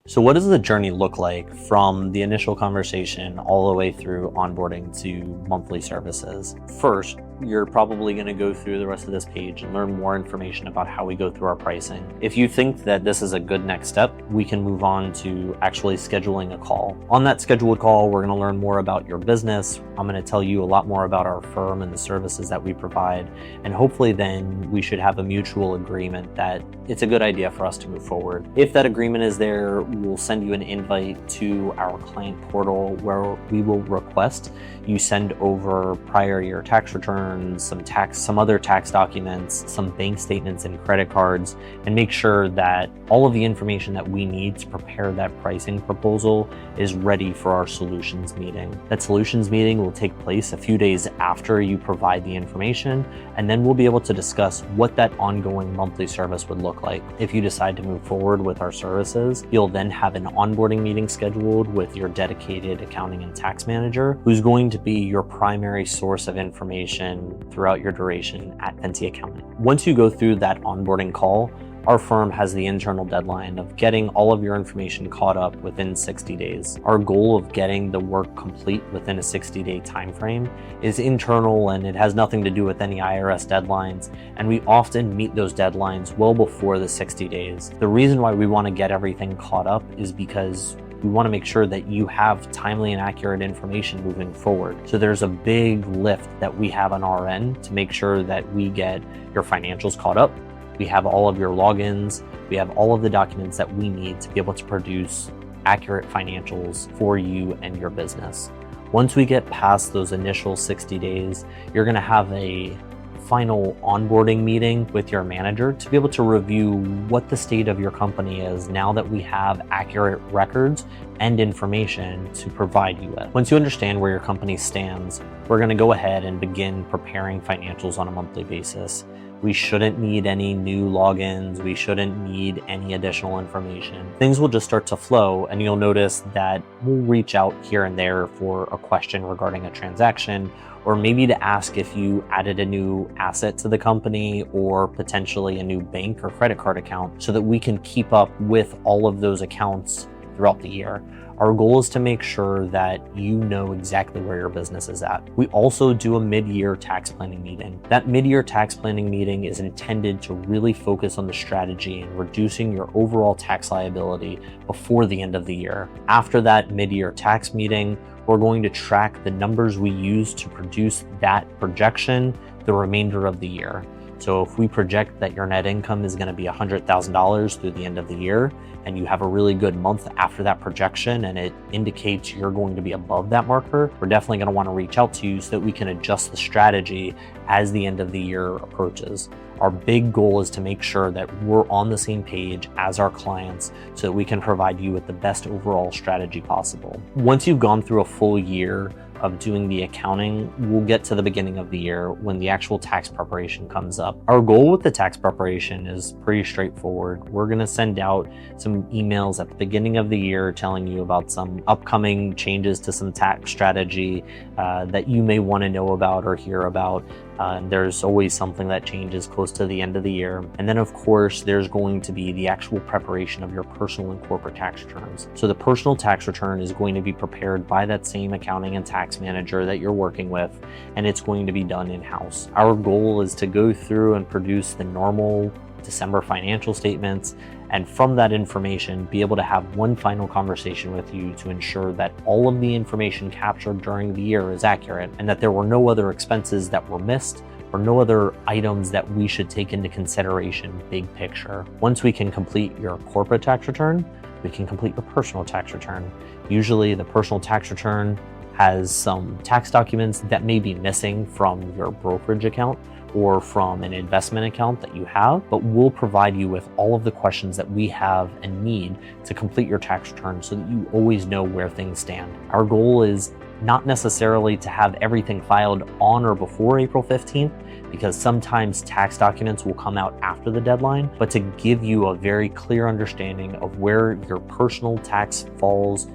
So what does the journey look like from the initial conversation all the way through onboarding to monthly services? First, you're probably going to go through the rest of this page and learn more information about how we go through our pricing. If you think that this is a good next step, we can move on to actually scheduling a call. On that scheduled call, we're going to learn more about your business. I'm going to tell you a lot more about our firm and the services that we provide. And hopefully then we should have a mutual agreement that it's a good idea for us to move forward. If that agreement is there, we'll send you an invite to our client portal where we will request you send over prior year tax returns, some other tax documents, some bank statements and credit cards, and make sure that all of the information that we need to prepare that pricing proposal is ready for our solutions meeting. That solutions meeting will take place a few days after you provide the information, and then we'll be able to discuss what that ongoing monthly service would look like. If you decide to move forward with our services, you'll then have an onboarding meeting scheduled with your dedicated accounting and tax manager, who's going to be your primary source of information throughout your duration at Venti Accounting. Once you go through that onboarding call, our firm has the internal deadline of getting all of your information caught up within 60 days. Our goal of getting the work complete within a 60-day time frame is internal, and it has nothing to do with any IRS deadlines, and we often meet those deadlines well before the 60 days. The reason why we want to get everything caught up is because we want to make sure that you have timely and accurate information moving forward. So there's a big lift that we have on our end to make sure that we get your financials caught up. We have all of your logins. We have all of the documents that we need to be able to produce accurate financials for you and your business. Once we get past those initial 60 days, you're going to have a final onboarding meeting with your manager to be able to review what the state of your company is now that we have accurate records and information to provide you with. Once you understand where your company stands, we're going to go ahead and begin preparing financials on a monthly basis. We shouldn't need any new logins. We shouldn't need any additional information. Things will just start to flow, and you'll notice that we'll reach out here and there for a question regarding a transaction, or maybe to ask if you added a new asset to the company or potentially a new bank or credit card account so that we can keep up with all of those accounts throughout the year. Our goal is to make sure that you know exactly where your business is at. We also do a mid-year tax planning meeting. That mid-year tax planning meeting is intended to really focus on the strategy and reducing your overall tax liability before the end of the year. After that mid-year tax meeting, we're going to track the numbers we use to produce that projection the remainder of the year. So if we project that your net income is going to be $100,000 through the end of the year, and you have a really good month after that projection and it indicates you're going to be above that marker, we're definitely going to want to reach out to you so that we can adjust the strategy as the end of the year approaches. Our big goal is to make sure that we're on the same page as our clients so that we can provide you with the best overall strategy possible. Once you've gone through a full year of doing the accounting, we'll get to the beginning of the year when the actual tax preparation comes up. Our goal with the tax preparation is pretty straightforward. We're going to send out some emails at the beginning of the year telling you about some upcoming changes to some tax strategy that you may want to know about or hear about. There's always something that changes close to the end of the year. And then of course, there's going to be the actual preparation of your personal and corporate tax returns. So the personal tax return is going to be prepared by that same accounting and tax manager that you're working with, and it's going to be done in-house. Our goal is to go through and produce the normal December financial statements, and from that information, be able to have one final conversation with you to ensure that all of the information captured during the year is accurate and that there were no other expenses that were missed or no other items that we should take into consideration big picture. Once we can complete your corporate tax return, we can complete your personal tax return. Usually the personal tax return has some tax documents that may be missing from your brokerage account or from an investment account that you have, but we'll provide you with all of the questions that we have and need to complete your tax return so that you always know where things stand. Our goal is not necessarily to have everything filed on or before April 15th, because sometimes tax documents will come out after the deadline, but to give you a very clear understanding of where your personal tax falls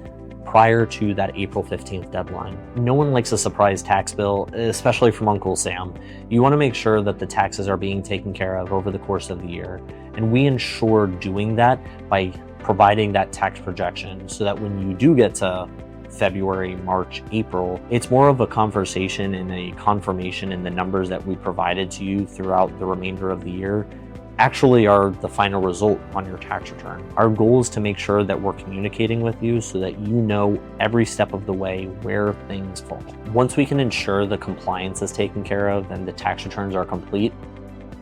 prior to that April 15th deadline. No one likes a surprise tax bill, especially from Uncle Sam. You want to make sure that the taxes are being taken care of over the course of the year. And we ensure doing that by providing that tax projection so that when you do get to February, March, April, it's more of a conversation and a confirmation in the numbers that we provided to you throughout the remainder of the year actually are the final result on your tax return. Our goal is to make sure that we're communicating with you so that you know every step of the way where things fall. Once we can ensure the compliance is taken care of and the tax returns are complete,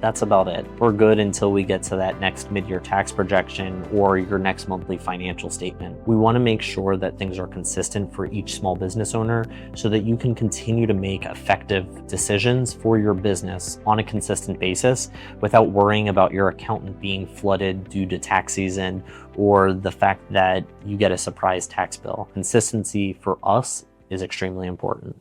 that's about it. We're good until we get to that next mid-year tax projection or your next monthly financial statement. We want to make sure that things are consistent for each small business owner so that you can continue to make effective decisions for your business on a consistent basis without worrying about your accountant being flooded due to tax season or the fact that you get a surprise tax bill. Consistency for us is extremely important.